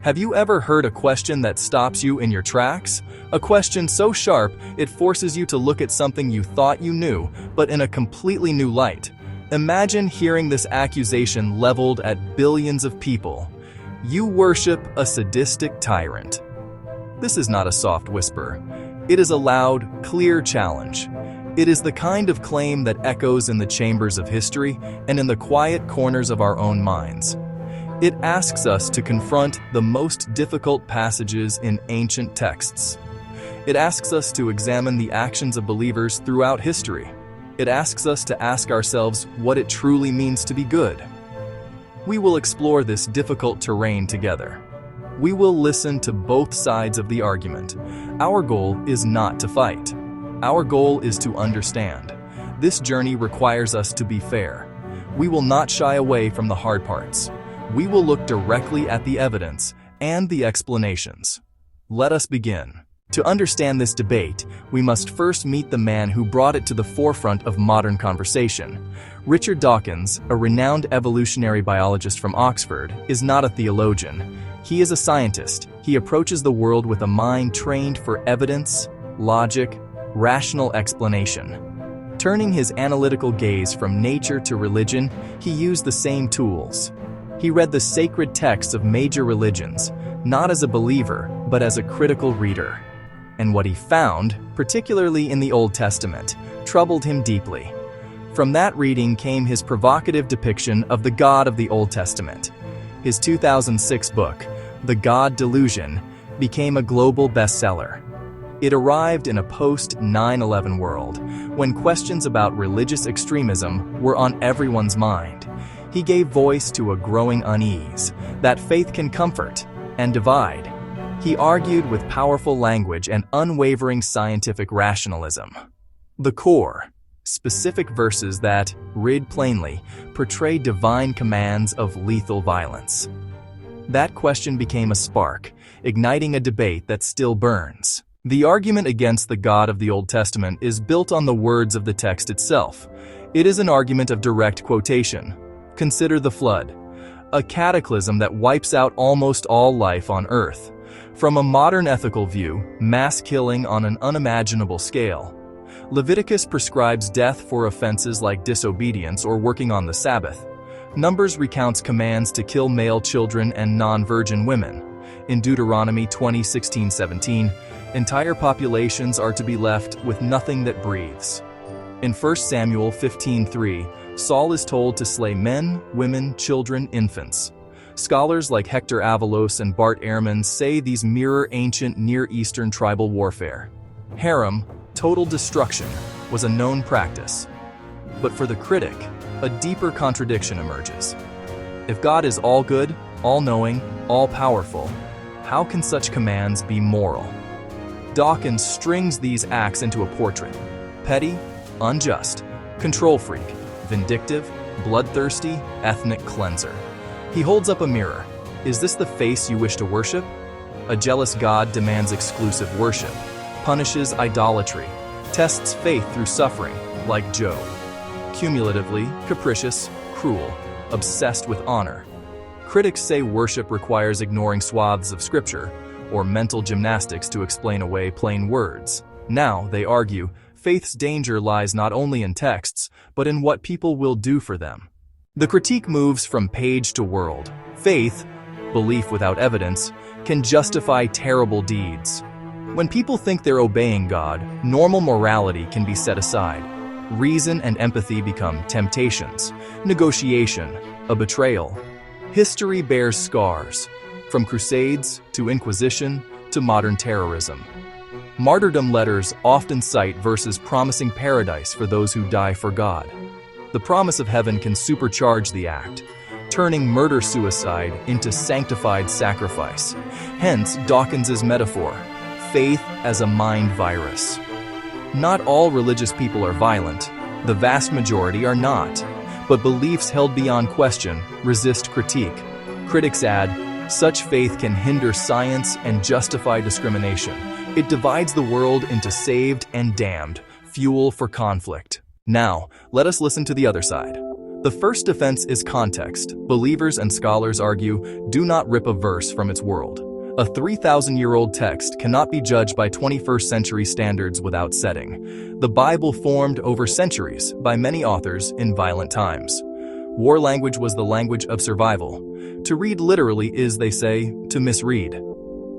Have you ever heard a question that stops you in your tracks? A question so sharp, it forces you to look at something you thought you knew, but in a completely new light. Imagine hearing this accusation leveled at billions of people. You worship a sadistic tyrant. This is not a soft whisper. It is a loud, clear challenge. It is the kind of claim that echoes in the chambers of history and in the quiet corners of our own minds. It asks us to confront the most difficult passages in ancient texts. It asks us to examine the actions of believers throughout history. It asks us to ask ourselves what it truly means to be good. We will explore this difficult terrain together. We will listen to both sides of the argument. Our goal is not to fight. Our goal is to understand. This journey requires us to be fair. We will not shy away from the hard parts. We will look directly at the evidence and the explanations. Let us begin. To understand this debate, we must first meet the man who brought it to the forefront of modern conversation. Richard Dawkins, a renowned evolutionary biologist from Oxford, is not a theologian. He is a scientist. He approaches the world with a mind trained for evidence, logic, rational explanation. Turning his analytical gaze from nature to religion, he used the same tools. He read the sacred texts of major religions, not as a believer, but as a critical reader. And what he found, particularly in the Old Testament, troubled him deeply. From that reading came his provocative depiction of the God of the Old Testament. His 2006 book, The God Delusion, became a global bestseller. It arrived in a post-9/11 world, when questions about religious extremism were on everyone's mind. He gave voice to a growing unease that faith can comfort and divide. He argued with powerful language and unwavering scientific rationalism. The core, specific verses that, read plainly, portray divine commands of lethal violence. That question became a spark, igniting a debate that still burns. The argument against the God of the Old Testament is built on the words of the text itself. It is an argument of direct quotation. Consider the flood, a cataclysm that wipes out almost all life on Earth. From a modern ethical view, mass killing on an unimaginable scale. Leviticus prescribes death for offenses like disobedience or working on the Sabbath. Numbers recounts commands to kill male children and non-virgin women. In Deuteronomy 20:16-17, entire populations are to be left with nothing that breathes. In 1 Samuel 15:3, Saul is told to slay men, women, children, infants. Scholars like Hector Avalos and Bart Ehrman say these mirror ancient Near Eastern tribal warfare. Harem, total destruction, was a known practice. But for the critic, a deeper contradiction emerges. If God is all good, all-knowing, all-powerful, how can such commands be moral? Dawkins strings these acts into a portrait: petty, unjust, control freak, vindictive, bloodthirsty, ethnic cleanser. He holds up a mirror. Is this the face you wish to worship? A jealous God demands exclusive worship, punishes idolatry, tests faith through suffering, like Job. Cumulatively, capricious, cruel, obsessed with honor. Critics say worship requires ignoring swaths of scripture, or mental gymnastics to explain away plain words. Now, they argue, faith's danger lies not only in texts, but in what people will do for them. The critique moves from page to world. Faith, belief without evidence, can justify terrible deeds. When people think they're obeying God, normal morality can be set aside. Reason and empathy become temptations, negotiation, a betrayal. History bears scars, from crusades to Inquisition to modern terrorism. Martyrdom letters often cite verses promising paradise for those who die for God. The promise of heaven can supercharge the act, turning murder-suicide into sanctified sacrifice. Hence Dawkins's metaphor, faith as a mind virus. Not all religious people are violent. The vast majority are not. But beliefs held beyond question resist critique. Critics add, such faith can hinder science and justify discrimination. It divides the world into saved and damned, fuel for conflict. Now, let us listen to the other side. The first defense is context. Believers and scholars argue, do not rip a verse from its world. A 3,000-year-old text cannot be judged by 21st century standards without setting. The Bible formed over centuries by many authors in violent times. War language was the language of survival. To read literally is, they say, to misread.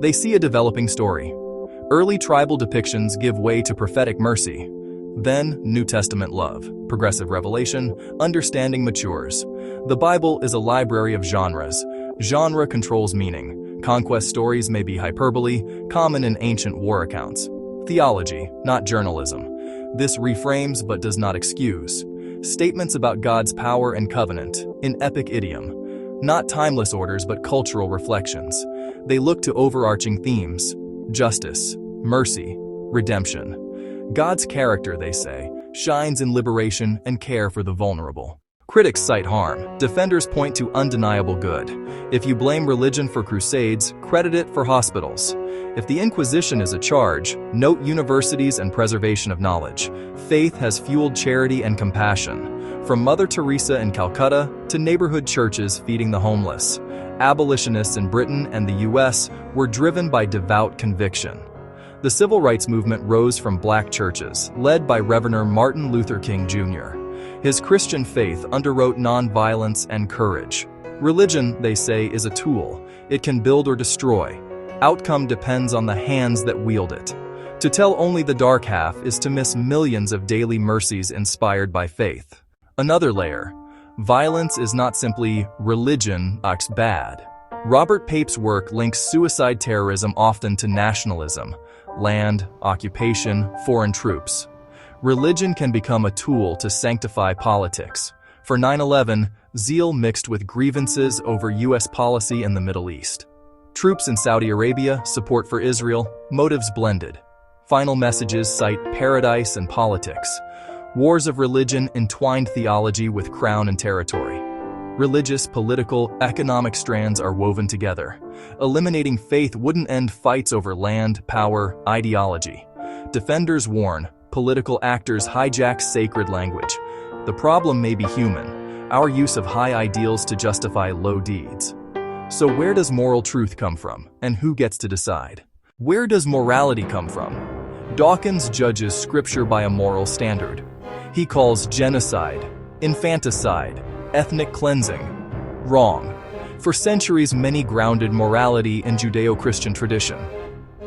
They see a developing story. Early tribal depictions give way to prophetic mercy. Then, New Testament love, progressive revelation, understanding matures. The Bible is a library of genres. Genre controls meaning. Conquest stories may be hyperbole, common in ancient war accounts. Theology, not journalism. This reframes but does not excuse. Statements about God's power and covenant, in epic idiom. Not timeless orders but cultural reflections. They look to overarching themes: justice, mercy, redemption. God's character, they say, shines in liberation and care for the vulnerable. Critics cite harm. Defenders point to undeniable good. If you blame religion for crusades, credit it for hospitals. If the Inquisition is a charge, note universities and preservation of knowledge. Faith has fueled charity and compassion. From Mother Teresa in Calcutta to neighborhood churches feeding the homeless. Abolitionists in Britain and the US were driven by devout conviction. The civil rights movement rose from black churches, led by Reverend Martin Luther King Jr. His Christian faith underwrote nonviolence and courage. Religion, they say, is a tool. It can build or destroy. Outcome depends on the hands that wield it. To tell only the dark half is to miss millions of daily mercies inspired by faith. Another layer. Violence is not simply religion acts bad. Robert Pape's work links suicide terrorism often to nationalism. Land, occupation, foreign troops. Religion can become a tool to sanctify politics. For 9/11, zeal mixed with grievances over U.S. policy in the Middle East. Troops in Saudi Arabia, support for Israel, motives blended. Final messages cite paradise and politics. Wars of religion entwined theology with crown and territory. Religious, political, economic strands are woven together. Eliminating faith wouldn't end fights over land, power, ideology. Defenders warn, political actors hijack sacred language. The problem may be human, our use of high ideals to justify low deeds. So where does moral truth come from, and who gets to decide? Where does morality come from? Dawkins judges scripture by a moral standard. He calls genocide, infanticide, ethnic cleansing wrong. For centuries, many grounded morality in Judeo-Christian tradition.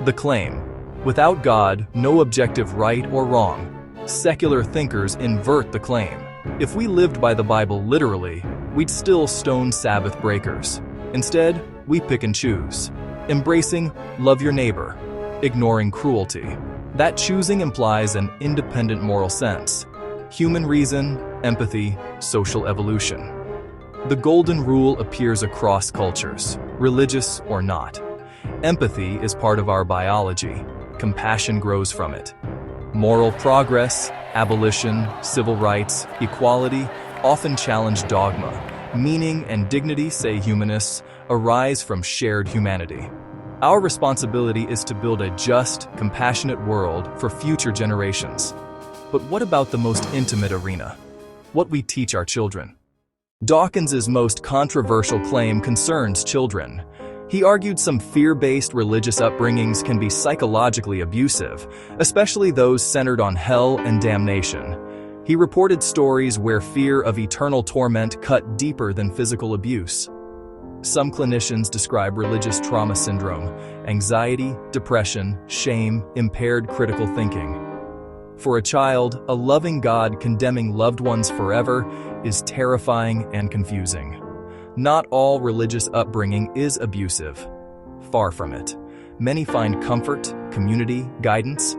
The claim, without God, no objective right or wrong. Secular thinkers invert the claim. If we lived by the Bible literally, we'd still stone Sabbath breakers. Instead, we pick and choose, embracing love your neighbor, ignoring cruelty. That choosing implies an independent moral sense. Human reason, empathy, social evolution. The golden rule appears across cultures, religious or not. Empathy is part of our biology. Compassion grows from it. Moral progress, abolition, civil rights, equality often challenge dogma. Meaning and dignity, say humanists, arise from shared humanity. Our responsibility is to build a just, compassionate world for future generations. But what about the most intimate arena? What we teach our children? Dawkins's most controversial claim concerns children. He argued some fear-based religious upbringings can be psychologically abusive, especially those centered on hell and damnation. He reported stories where fear of eternal torment cut deeper than physical abuse. Some clinicians describe religious trauma syndrome, anxiety, depression, shame, impaired critical thinking. For a child, a loving God condemning loved ones forever is terrifying and confusing. Not all religious upbringing is abusive. Far from it. Many find comfort, community, guidance.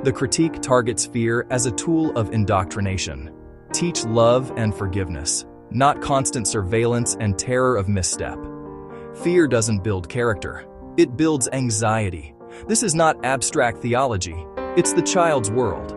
The critique targets fear as a tool of indoctrination. Teach love and forgiveness, not constant surveillance and terror of misstep. Fear doesn't build character. It builds anxiety. This is not abstract theology. It's the child's world.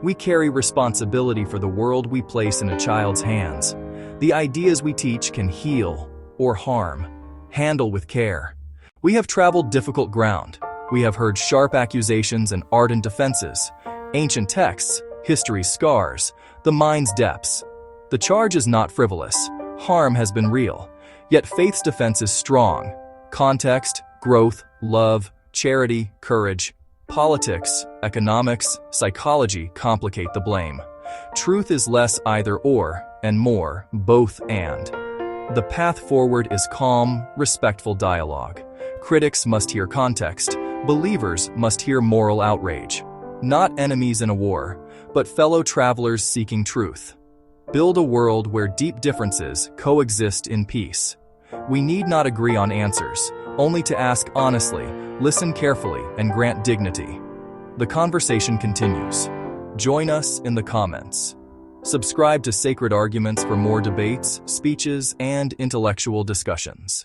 We carry responsibility for the world we place in a child's hands. The ideas we teach can heal or harm. Handle with care. We have traveled difficult ground. We have heard sharp accusations and ardent defenses. Ancient texts, history's scars, the mind's depths. The charge is not frivolous. Harm has been real. Yet faith's defense is strong. Context, growth, love, charity, courage, politics, economics, psychology complicate the blame. Truth is less either or, and more both and. The path forward is calm, respectful dialogue. Critics must hear context. Believers must hear moral outrage. Not enemies in a war, but fellow travelers seeking truth. Build a world where deep differences coexist in peace. We need not agree on answers, only to ask honestly, listen carefully, and grant dignity. The conversation continues. Join us in the comments. Subscribe to Sacred Arguments for more debates, speeches, and intellectual discussions.